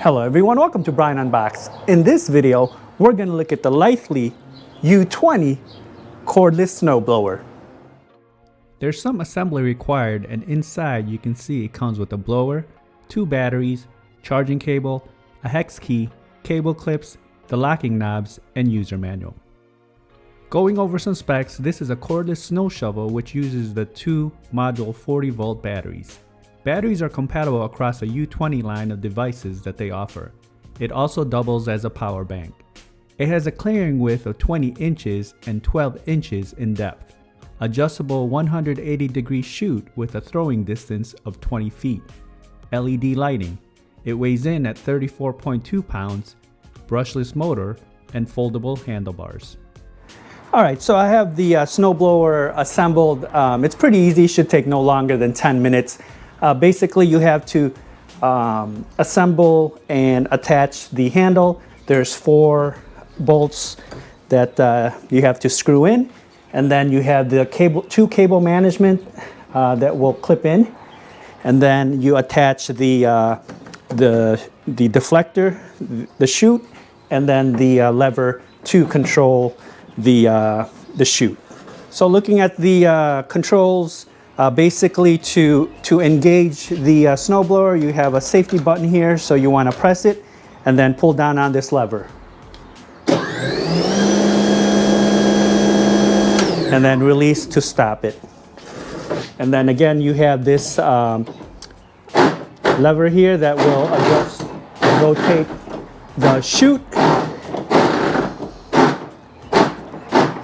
Hello everyone, welcome to Brian Unboxed. In this video, we're going to look at the Litheli U20 Cordless Snowblower. There's some assembly required, and inside you can see it comes with a blower, 2 batteries, charging cable, a hex key, cable clips, the locking knobs, and user manual. Going over some specs, this is a cordless snow shovel which uses the 2 module 40-volt batteries. Batteries are compatible across a U20 line of devices that they offer. It also doubles as a power bank. It has a clearing width of 20 inches and 12 inches in depth. Adjustable 180-degree chute with a throwing distance of 20 feet. LED lighting. It weighs in at 34.2 pounds, brushless motor, and foldable handlebars. Alright, so I have the snowblower assembled. It's pretty easy, should take no longer than 10 minutes. Basically, you have to assemble and attach the handle. There's 4 bolts that you have to screw in, and then you have the two cable management that will clip in, and then you attach the deflector, the chute, and then the lever to control the chute. So looking at the controls. Basically, to engage the snowblower, you have a safety button here, so you want to press it and then pull down on this lever. And then release to stop it. And then again, you have this lever here that will adjust and rotate the chute.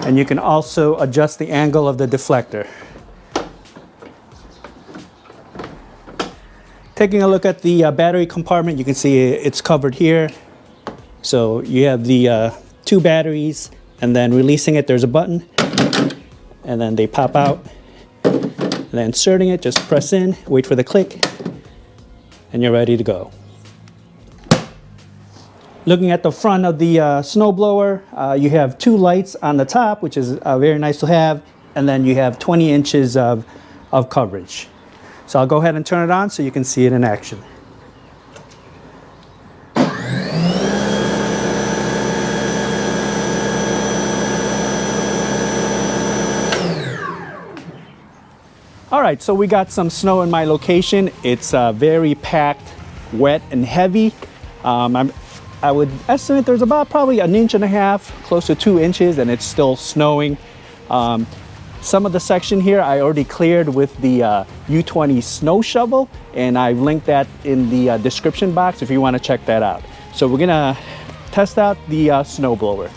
And you can also adjust the angle of the deflector. Taking a look at the battery compartment, you can see it's covered here. So you have the 2 batteries, and then releasing it, there's a button, and then they pop out. And then inserting it, just press in, wait for the click, and you're ready to go. Looking at the front of the snowblower, you have 2 lights on the top, which is very nice to have, and then you have 20 inches of coverage. So I'll go ahead and turn it on so you can see it in action. All right, so we got some snow in my location. It's very packed, wet, and heavy. I would estimate there's about probably 1.5 inches, close to 2 inches, and it's still snowing. Some of the section here I already cleared with the U20 snow shovel, and I've linked that in the description box if you want to check that out. So we're gonna test out the snowblower.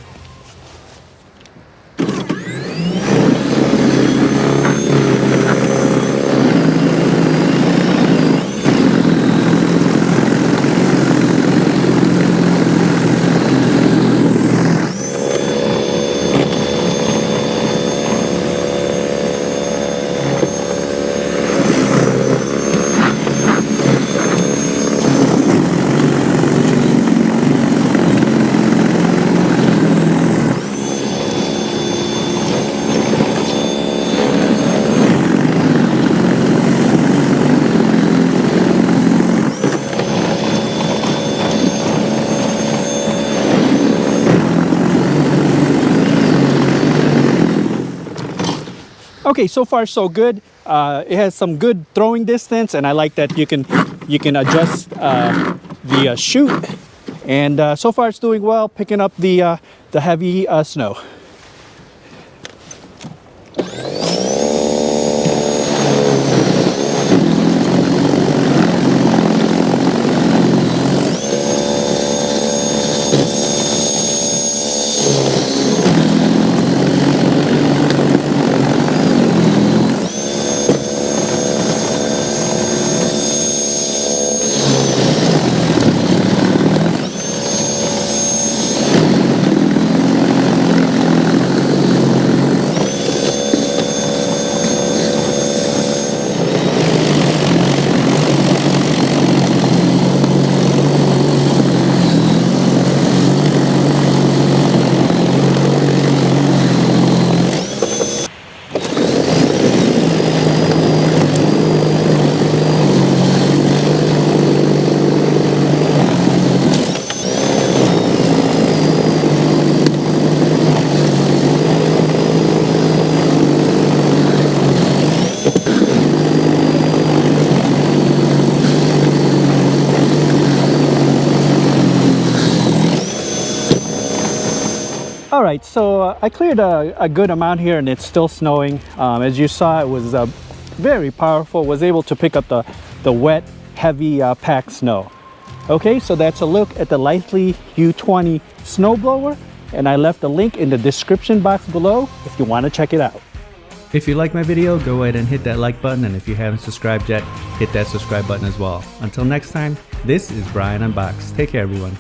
Okay, so far so good. It has some good throwing distance, and I like that you can adjust the chute. And so far it's doing well, picking up the heavy snow. All right, so I cleared a good amount here, and it's still snowing. As you saw, it was very powerful. Was able to pick up the wet, heavy packed snow. Okay, so that's a look at the Litheli U20 snowblower, and I left a link in the description box below if you want to check it out. If you like my video, go ahead and hit that like button, and if you haven't subscribed yet, hit that subscribe button as well. Until next time, this is Brian Unboxed. Take care, everyone.